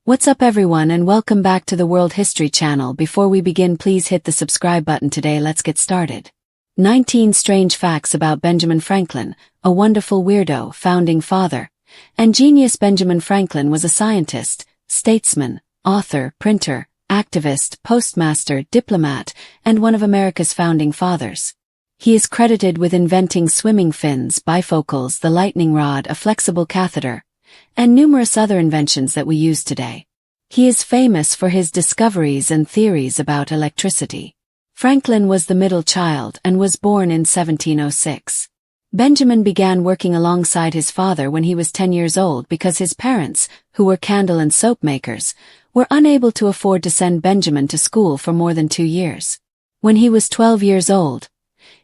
What's up everyone and welcome back to the World History Channel. Before we begin, please hit the subscribe button today. Let's get started. 19 strange facts about Benjamin Franklin, a wonderful weirdo, founding father, and genius. Benjamin Franklin was a scientist, statesman, author, printer, activist, postmaster, diplomat, and one of America's founding fathers. He is credited with inventing swimming fins, bifocals, the lightning rod, a flexible catheter, and numerous other inventions that we use today. He is famous for his discoveries and theories about electricity. Franklin was the middle child and was born in 1706. Benjamin began working alongside his father when he was 10 years old because his parents, who were candle and soap makers, were unable to afford to send Benjamin to school for more than 2 years. When he was 12 years old,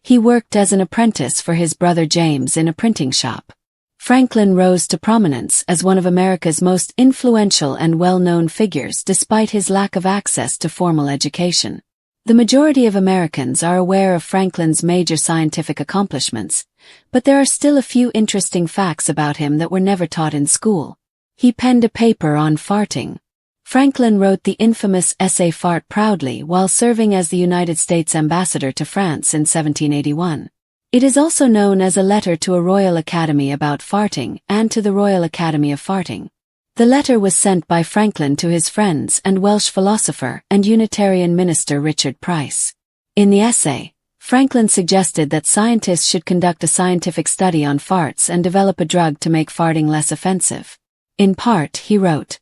he worked as an apprentice for his brother James in a printing shop. Franklin rose to prominence as one of America's most influential and well-known figures despite his lack of access to formal education. The majority of Americans are aware of Franklin's major scientific accomplishments, but there are still a few interesting facts about him that were never taught in school. He penned a paper on farting. Franklin wrote the infamous essay Fart Proudly while serving as the United States ambassador to France in 1781. It is also known as a letter to a Royal Academy about farting and to the Royal Academy of Farting. The letter was sent by Franklin to his friends and Welsh philosopher and Unitarian minister Richard Price. In the essay, Franklin suggested that scientists should conduct a scientific study on farts and develop a drug to make farting less offensive. In part, he wrote,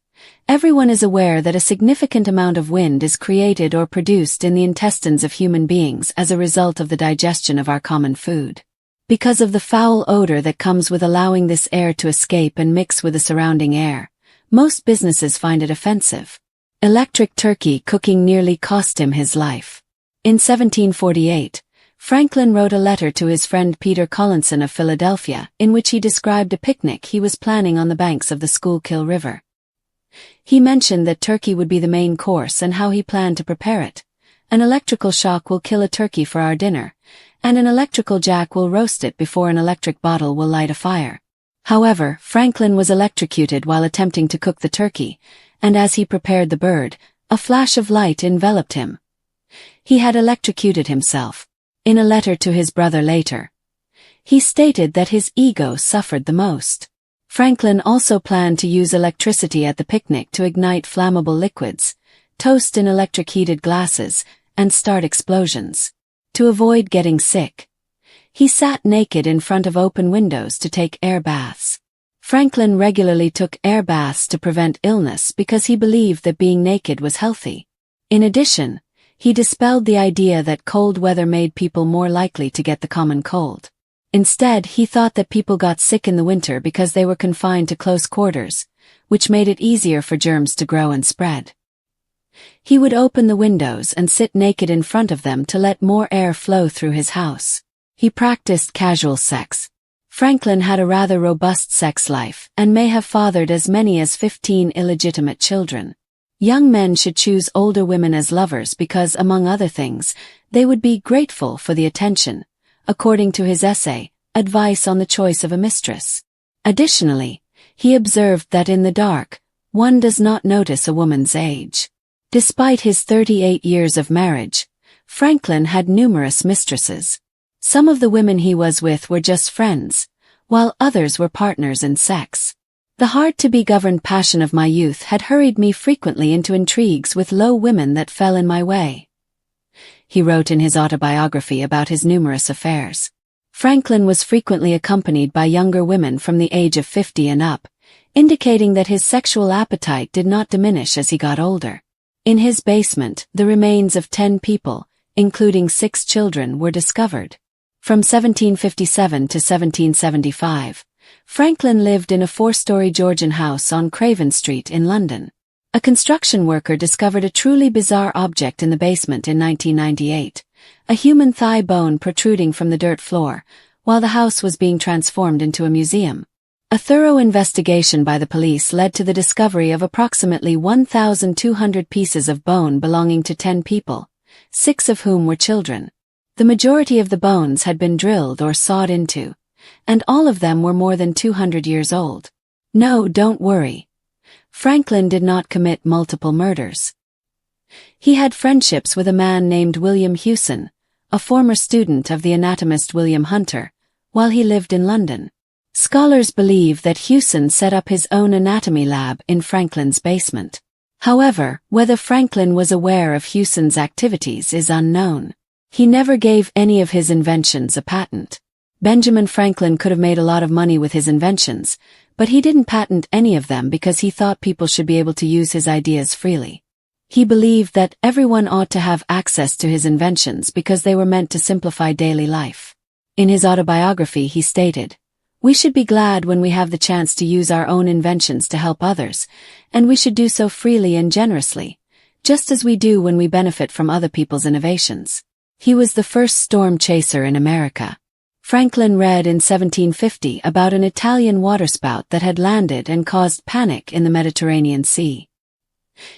"Everyone is aware that a significant amount of wind is created or produced in the intestines of human beings as a result of the digestion of our common food. Because of the foul odor that comes with allowing this air to escape and mix with the surrounding air, most businesses find it offensive." Electric turkey cooking nearly cost him his life. In 1748, Franklin wrote a letter to his friend Peter Collinson of Philadelphia in which he described a picnic he was planning on the banks of the Schuylkill River. He mentioned that turkey would be the main course and how he planned to prepare it. "An electrical shock will kill a turkey for our dinner, and an electrical jack will roast it before an electric bottle will light a fire." However, Franklin was electrocuted while attempting to cook the turkey, and as he prepared the bird, a flash of light enveloped him. He had electrocuted himself. In a letter to his brother later, he stated that his ego suffered the most. Franklin also planned to use electricity at the picnic to ignite flammable liquids, toast in electric-heated glasses, and start explosions. To avoid getting sick, he sat naked in front of open windows to take air baths. Franklin regularly took air baths to prevent illness because he believed that being naked was healthy. In addition, he dispelled the idea that cold weather made people more likely to get the common cold. Instead, he thought that people got sick in the winter because they were confined to close quarters, which made it easier for germs to grow and spread. He would open the windows and sit naked in front of them to let more air flow through his house. He practiced casual sex. Franklin had a rather robust sex life and may have fathered as many as 15 illegitimate children. Young men should choose older women as lovers because, among other things, they would be grateful for the attention, according to his essay, Advice on the Choice of a Mistress. Additionally, he observed that in the dark, one does not notice a woman's age. Despite his 38 years of marriage, Franklin had numerous mistresses. Some of the women he was with were just friends, while others were partners in sex. "The hard-to-be-governed passion of my youth had hurried me frequently into intrigues with low women that fell in my way," he wrote in his autobiography about his numerous affairs. Franklin was frequently accompanied by younger women from the age of 50 and up, indicating that his sexual appetite did not diminish as he got older. In his basement, the remains of 10 people, including 6 children, were discovered. From 1757 to 1775, Franklin lived in a 4-story Georgian house on Craven Street in London. A construction worker discovered a truly bizarre object in the basement in 1998, a human thigh bone protruding from the dirt floor, while the house was being transformed into a museum. A thorough investigation by the police led to the discovery of approximately 1,200 pieces of bone belonging to 10 people, 6 of whom were children. The majority of the bones had been drilled or sawed into, and all of them were more than 200 years old. No, don't worry. Franklin did not commit multiple murders. He had friendships with a man named William Hewson, a former student of the anatomist William Hunter, while he lived in London. Scholars believe that Hewson set up his own anatomy lab in Franklin's basement. However, whether Franklin was aware of Hewson's activities is unknown. He never gave any of his inventions a patent. Benjamin Franklin could have made a lot of money with his inventions, but he didn't patent any of them because he thought people should be able to use his ideas freely. He believed that everyone ought to have access to his inventions because they were meant to simplify daily life. In his autobiography he stated, "We should be glad when we have the chance to use our own inventions to help others, and we should do so freely and generously, just as we do when we benefit from other people's innovations." He was the first storm chaser in America. Franklin read in 1750 about an Italian waterspout that had landed and caused panic in the Mediterranean Sea.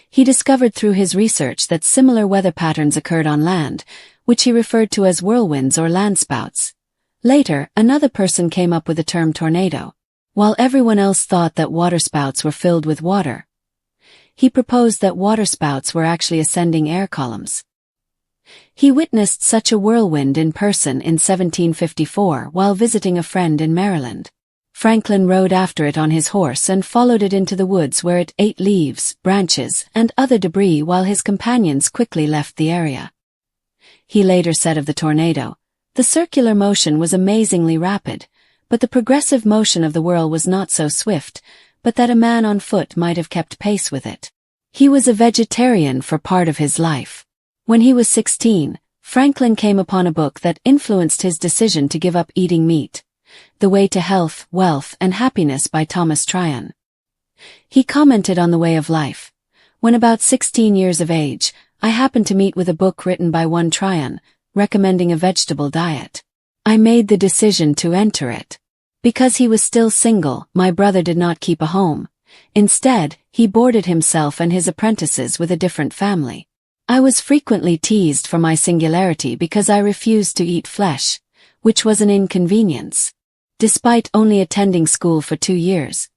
He discovered through his research that similar weather patterns occurred on land, which he referred to as whirlwinds or landspouts. Later, another person came up with the term tornado. While everyone else thought that waterspouts were filled with water, he proposed that waterspouts were actually ascending air columns. He witnessed such a whirlwind in person in 1754 while visiting a friend in Maryland. Franklin rode after it on his horse and followed it into the woods where it ate leaves, branches, and other debris while his companions quickly left the area. He later said of the tornado, "The circular motion was amazingly rapid, but the progressive motion of the whirl was not so swift, but that a man on foot might have kept pace with it." He was a vegetarian for part of his life. When he was 16, Franklin came upon a book that influenced his decision to give up eating meat, The Way to Health, Wealth, and Happiness by Thomas Tryon. He commented on the way of life, "When about 16 years of age, I happened to meet with a book written by one Tryon, recommending a vegetable diet. I made the decision to enter it. Because he was still single, my brother did not keep a home. Instead, he boarded himself and his apprentices with a different family. I was frequently teased for my singularity because I refused to eat flesh, which was an inconvenience." Despite only attending school for 2 years,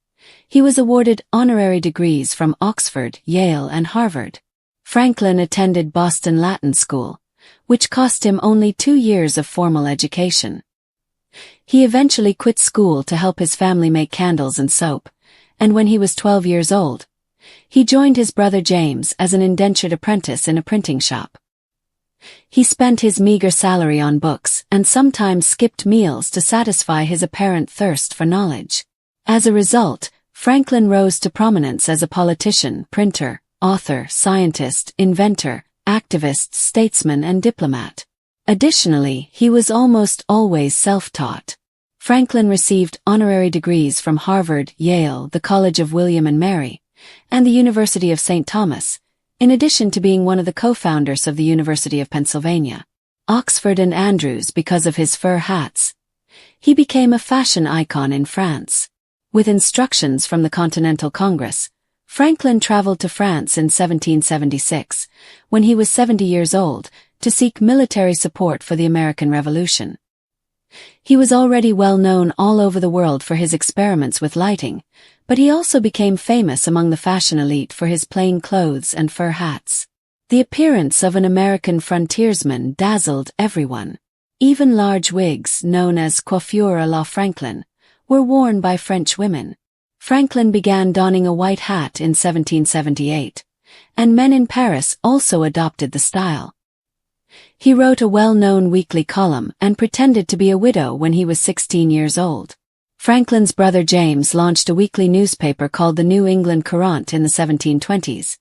he was awarded honorary degrees from Oxford, Yale, and Harvard. Franklin attended Boston Latin School, which cost him only 2 years of formal education. He eventually quit school to help his family make candles and soap, and when he was 12 years old, he joined his brother James as an indentured apprentice in a printing shop. He spent his meager salary on books and sometimes skipped meals to satisfy his apparent thirst for knowledge. As a result, Franklin rose to prominence as a politician, printer, author, scientist, inventor, activist, statesman, and diplomat. Additionally, he was almost always self-taught. Franklin received honorary degrees from Harvard, Yale, the College of William and Mary, and the University of St. Thomas, in addition to being one of the co-founders of the University of Pennsylvania, Oxford and Andrews because of his fur hats. He became a fashion icon in France. With instructions from the Continental Congress, Franklin traveled to France in 1776, when he was 70 years old, to seek military support for the American Revolution. He was already well known all over the world for his experiments with lighting, but he also became famous among the fashion elite for his plain clothes and fur hats. The appearance of an American frontiersman dazzled everyone. Even large wigs, known as coiffure à la Franklin, were worn by French women. Franklin began donning a white hat in 1778, and men in Paris also adopted the style. He wrote a well-known weekly column and pretended to be a widow when he was 16 years old. Franklin's brother James launched a weekly newspaper called the New England Courant in the 1720s,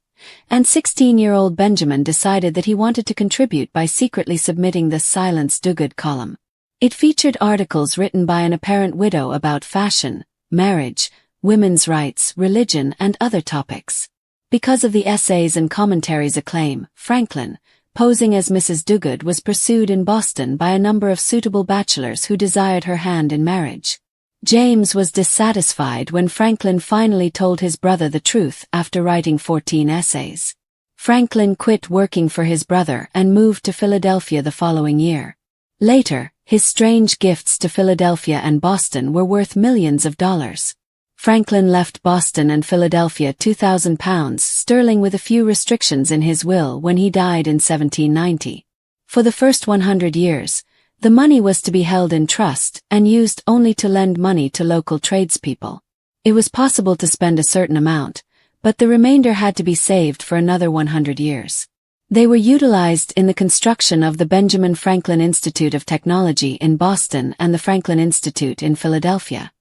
and 16-year-old Benjamin decided that he wanted to contribute by secretly submitting the Silence Dogood column. It featured articles written by an apparent widow about fashion, marriage, women's rights, religion, and other topics. Because of the essays and commentaries' acclaim, Franklin, posing as Mrs. Dogood, was pursued in Boston by a number of suitable bachelors who desired her hand in marriage. James was dissatisfied when Franklin finally told his brother the truth after writing 14 essays. Franklin quit working for his brother and moved to Philadelphia the following year. Later, his strange gifts to Philadelphia and Boston were worth millions of dollars. Franklin left Boston and Philadelphia £2,000 sterling with a few restrictions in his will when he died in 1790. For the first 100 years, the money was to be held in trust and used only to lend money to local tradespeople. It was possible to spend a certain amount, but the remainder had to be saved for another 100 years. They were utilized in the construction of the Benjamin Franklin Institute of Technology in Boston and the Franklin Institute in Philadelphia.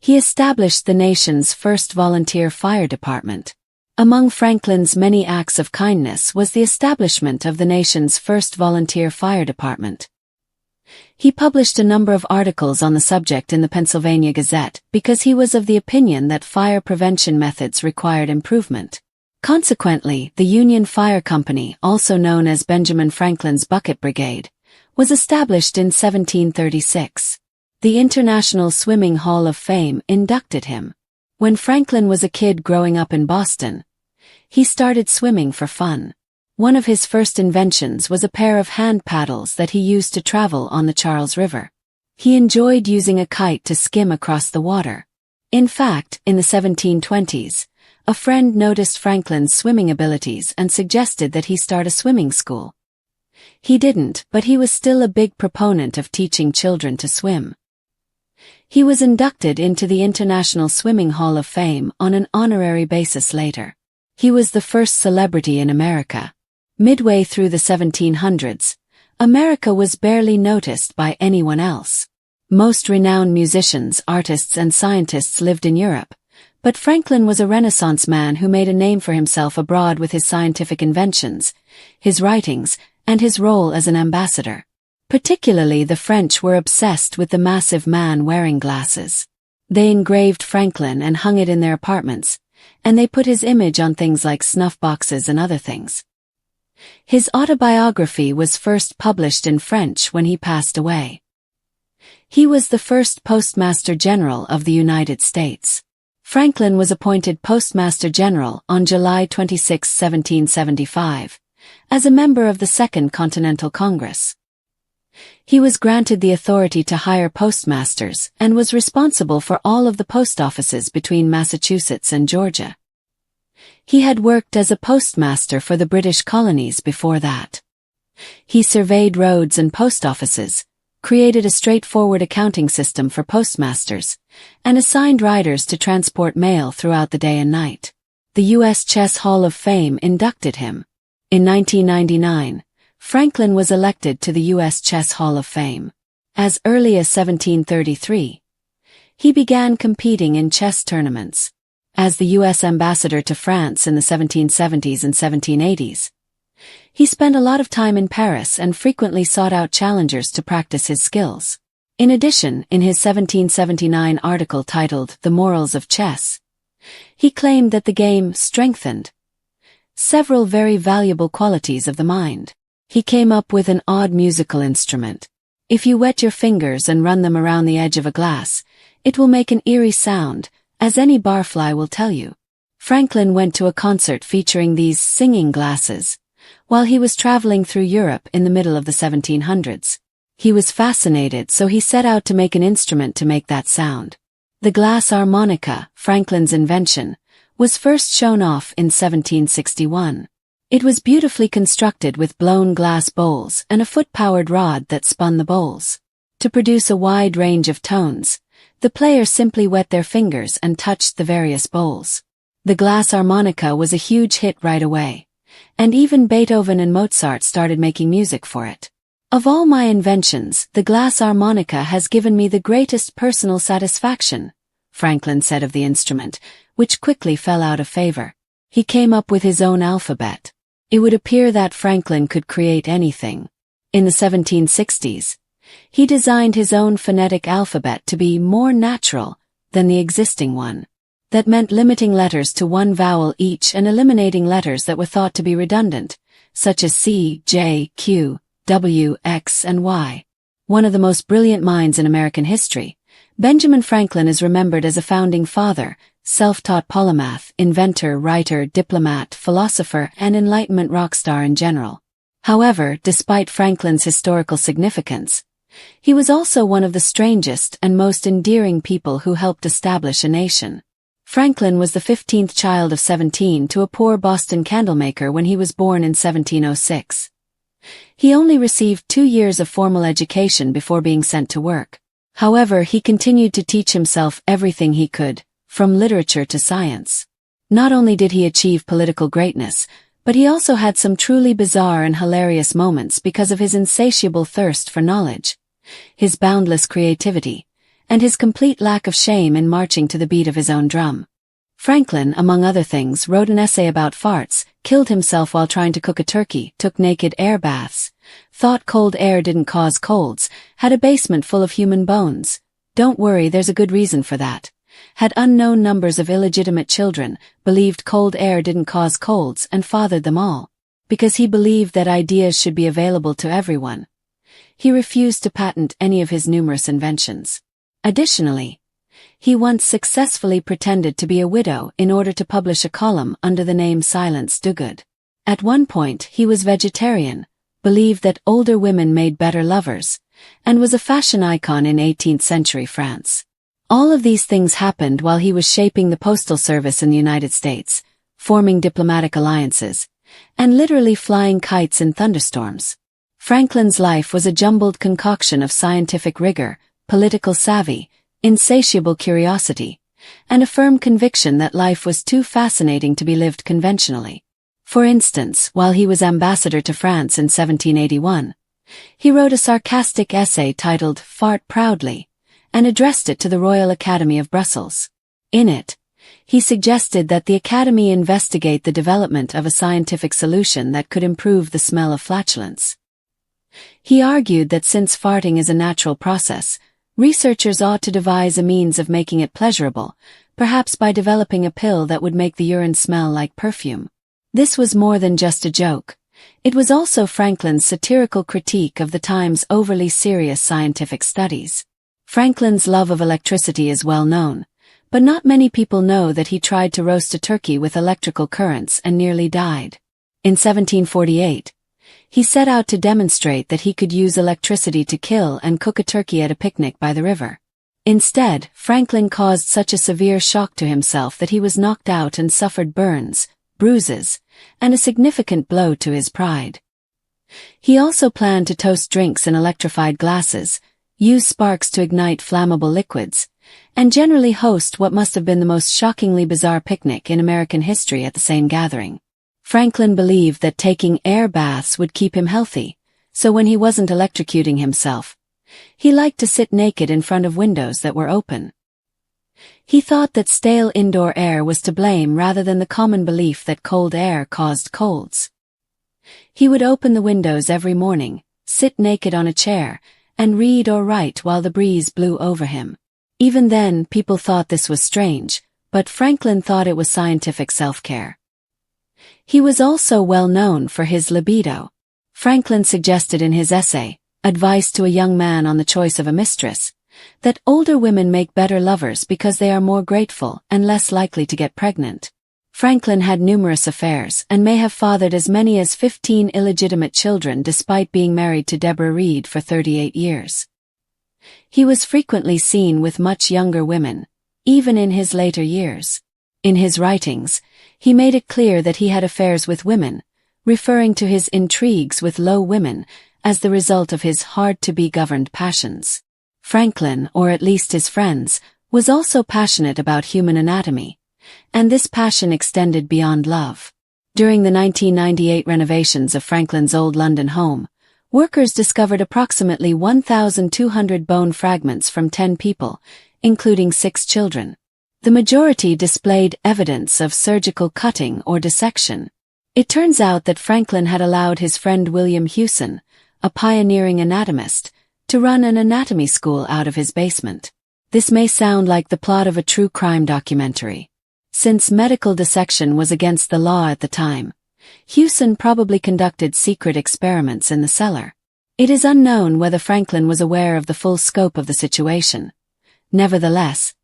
He established the nation's first volunteer fire department. Among Franklin's many acts of kindness was the establishment of the nation's first volunteer fire department. He published a number of articles on the subject in the Pennsylvania Gazette because he was of the opinion that fire prevention methods required improvement. Consequently, the Union Fire Company, also known as Benjamin Franklin's Bucket Brigade, was established in 1736. The International Swimming Hall of Fame inducted him. When Franklin was a kid growing up in Boston, he started swimming for fun. One of his first inventions was a pair of hand paddles that he used to travel on the Charles River. He enjoyed using a kite to skim across the water. In fact, in the 1720s, a friend noticed Franklin's swimming abilities and suggested that he start a swimming school. He didn't, but he was still a big proponent of teaching children to swim. He was inducted into the International Swimming Hall of Fame on an honorary basis later. He was the first celebrity in America. Midway through the 1700s, America was barely noticed by anyone else. Most renowned musicians, artists, and scientists lived in Europe, but Franklin was a Renaissance man who made a name for himself abroad with his scientific inventions, his writings, and his role as an ambassador. Particularly the French were obsessed with the massive man wearing glasses. They engraved Franklin and hung it in their apartments, and they put his image on things like snuff boxes and other things. His autobiography was first published in French when he passed away. He was the first Postmaster General of the United States. Franklin was appointed Postmaster General on July 26, 1775, as a member of the Second Continental Congress. He was granted the authority to hire postmasters and was responsible for all of the post offices between Massachusetts and Georgia. He had worked as a postmaster for the British colonies before that. He surveyed roads and post offices, created a straightforward accounting system for postmasters, and assigned riders to transport mail throughout the day and night. The U.S. Chess Hall of Fame inducted him. In 1999, Franklin was elected to the U.S. Chess Hall of Fame. As early as 1733, he began competing in chess tournaments. As the U.S. ambassador to France in the 1770s and 1780s, he spent a lot of time in Paris and frequently sought out challengers to practice his skills. In addition, in his 1779 article titled The Morals of Chess, he claimed that the game strengthened several very valuable qualities of the mind. He came up with an odd musical instrument. If you wet your fingers and run them around the edge of a glass, it will make an eerie sound, as any barfly will tell you. Franklin went to a concert featuring these singing glasses while he was traveling through Europe in the middle of the 1700s. He was fascinated, so he set out to make an instrument to make that sound. The glass harmonica, Franklin's invention, was first shown off in 1761. It was beautifully constructed with blown glass bowls and a foot-powered rod that spun the bowls. To produce a wide range of tones, the player simply wet their fingers and touched the various bowls. The glass harmonica was a huge hit right away, and even Beethoven and Mozart started making music for it. Of all my inventions, the glass harmonica has given me the greatest personal satisfaction, Franklin said of the instrument, which quickly fell out of favor. He came up with his own alphabet. It would appear that Franklin could create anything. In the 1760s, he designed his own phonetic alphabet to be more natural than the existing one. That meant limiting letters to one vowel each and eliminating letters that were thought to be redundant, such as C, J, Q, W, X, and Y. One of the most brilliant minds in American history, Benjamin Franklin is remembered as a founding father, self-taught polymath, inventor, writer, diplomat, philosopher, and Enlightenment rock star in general. However, despite Franklin's historical significance, He was also one of the strangest and most endearing people who helped establish a nation. Franklin was the 15th child of 17 to a poor Boston candlemaker when he was born in 1706. He only received 2 years of formal education before being sent to work. However, he continued to teach himself everything he could, from literature to science. Not only did he achieve political greatness, but he also had some truly bizarre and hilarious moments because of his insatiable thirst for knowledge, his boundless creativity, and his complete lack of shame in marching to the beat of his own drum. Franklin, among other things, wrote an essay about farts, killed himself while trying to cook a turkey, took naked air baths, thought cold air didn't cause colds, had a basement full of human bones. Don't worry, there's a good reason for that. Had unknown numbers of illegitimate children, believed cold air didn't cause colds, and fathered them all. Because he believed that ideas should be available to everyone. He refused to patent any of his numerous inventions. Additionally, he once successfully pretended to be a widow in order to publish a column under the name Silence Dogood. At one point, he was vegetarian, believed that older women made better lovers, and was a fashion icon in 18th century France. All of these things happened while he was shaping the postal service in the United States, forming diplomatic alliances, and literally flying kites in thunderstorms. Franklin's life was a jumbled concoction of scientific rigor, political savvy, insatiable curiosity, and a firm conviction that life was too fascinating to be lived conventionally. For instance, while he was ambassador to France in 1781, he wrote a sarcastic essay titled "Fart Proudly," and addressed it to the Royal Academy of Brussels. In it, he suggested that the Academy investigate the development of a scientific solution that could improve the smell of flatulence. He argued that since farting is a natural process, researchers ought to devise a means of making it pleasurable, perhaps by developing a pill that would make the urine smell like perfume. This was more than just a joke. It was also Franklin's satirical critique of the time's overly serious scientific studies. Franklin's love of electricity is well known, but not many people know that he tried to roast a turkey with electrical currents and nearly died. In 1748, he set out to demonstrate that he could use electricity to kill and cook a turkey at a picnic by the river. Instead, Franklin caused such a severe shock to himself that he was knocked out and suffered burns, bruises, and a significant blow to his pride. He also planned to toast drinks in electrified glasses, use sparks to ignite flammable liquids, and generally host what must have been the most shockingly bizarre picnic in American history at the same gathering. Franklin believed that taking air baths would keep him healthy, so when he wasn't electrocuting himself, he liked to sit naked in front of windows that were open. He thought that stale indoor air was to blame rather than the common belief that cold air caused colds. He would open the windows every morning, sit naked on a chair, and read or write while the breeze blew over him. Even then, people thought this was strange, but Franklin thought it was scientific self-care. He was also well known for his libido. Franklin suggested in his essay, Advice to a Young Man on the Choice of a Mistress, that older women make better lovers because they are more grateful and less likely to get pregnant. Franklin had numerous affairs and may have fathered as many as 15 illegitimate children despite being married to Deborah Reed for 38 years. He was frequently seen with much younger women, even in his later years. In his writings, he made it clear that he had affairs with women, referring to his intrigues with low women as the result of his hard-to-be-governed passions. Franklin, or at least his friends, was also passionate about human anatomy, and this passion extended beyond love. During the 1998 renovations of Franklin's old London home, workers discovered approximately 1,200 bone fragments from 10 people, including 6 children. The majority displayed evidence of surgical cutting or dissection. It turns out that Franklin had allowed his friend William Hewson, a pioneering anatomist, to run an anatomy school out of his basement. This may sound like the plot of a true crime documentary. Since medical dissection was against the law at the time, Hewson probably conducted secret experiments in the cellar. It is unknown whether Franklin was aware of the full scope of the situation. Nevertheless,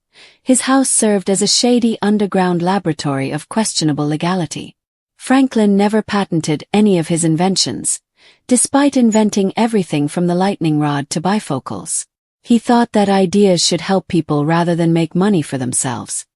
his house served as a shady underground laboratory of questionable legality. Franklin never patented any of his inventions, despite inventing everything from the lightning rod to bifocals. He thought that ideas should help people rather than make money for themselves.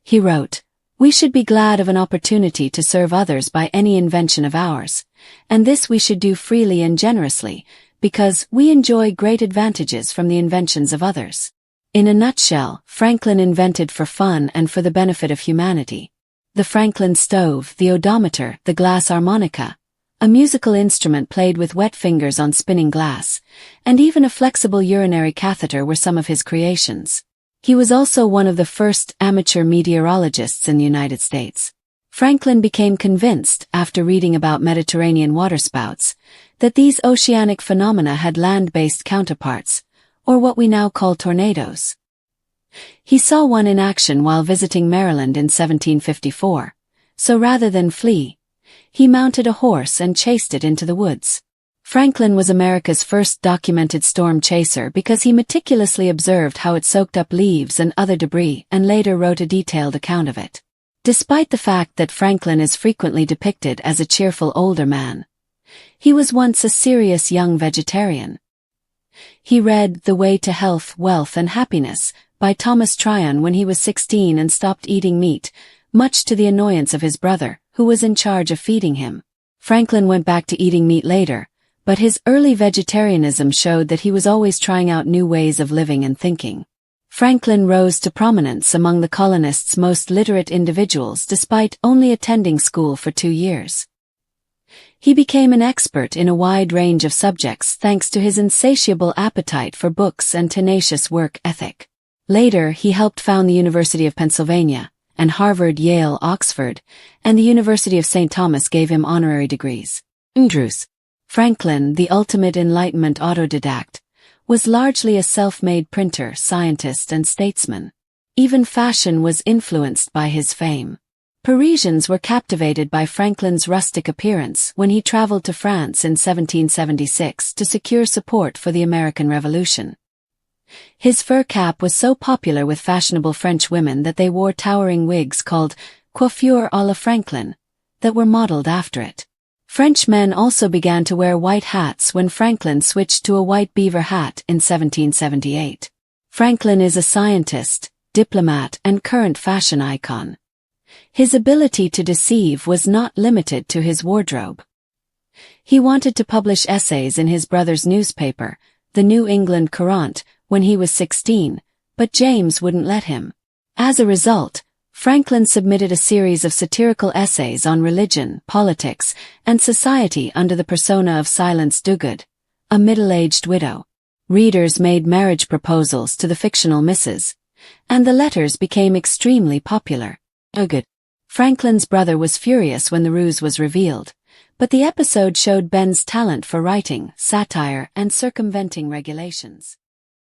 He wrote, "We should be glad of an opportunity to serve others by any invention of ours, and this we should do freely and generously, because we enjoy great advantages from the inventions of others." In a nutshell, Franklin invented for fun and for the benefit of humanity. The Franklin stove, the odometer, the glass harmonica, a musical instrument played with wet fingers on spinning glass, and even a flexible urinary catheter were some of his creations. He was also one of the first amateur meteorologists in the United States. Franklin became convinced, after reading about Mediterranean waterspouts, that these oceanic phenomena had land-based counterparts, or what we now call tornadoes. He saw one in action while visiting Maryland in 1754, so rather than flee, he mounted a horse and chased it into the woods. Franklin was America's first documented storm chaser because he meticulously observed how it soaked up leaves and other debris and later wrote a detailed account of it. Despite the fact that Franklin is frequently depicted as a cheerful older man, he was once a serious young vegetarian. He read The Way to Health, Wealth and Happiness by Thomas Tryon when he was 16 and stopped eating meat, much to the annoyance of his brother, who was in charge of feeding him. Franklin went back to eating meat later, but his early vegetarianism showed that he was always trying out new ways of living and thinking. Franklin rose to prominence among the colonists' most literate individuals despite only attending school for 2 years. He became an expert in a wide range of subjects thanks to his insatiable appetite for books and tenacious work ethic. Later, he helped found the University of Pennsylvania, and Harvard, Yale, Oxford, and the University of St. Thomas gave him honorary degrees. Andrews. Franklin, the ultimate Enlightenment autodidact, was largely a self-made printer, scientist, and statesman. Even fashion was influenced by his fame. Parisians were captivated by Franklin's rustic appearance when he traveled to France in 1776 to secure support for the American Revolution. His fur cap was so popular with fashionable French women that they wore towering wigs called coiffure à la Franklin, that were modeled after it. French men also began to wear white hats when Franklin switched to a white beaver hat in 1778. Franklin is a scientist, diplomat, and current fashion icon. His ability to deceive was not limited to his wardrobe. He wanted to publish essays in his brother's newspaper, the New England Courant, when he was 16, but James wouldn't let him. As a result, Franklin submitted a series of satirical essays on religion, politics, and society under the persona of Silence Dogood, a middle-aged widow. Readers made marriage proposals to the fictional Mrs., and the letters became extremely popular. Dogood. Franklin's brother was furious when the ruse was revealed, but the episode showed Ben's talent for writing, satire, and circumventing regulations.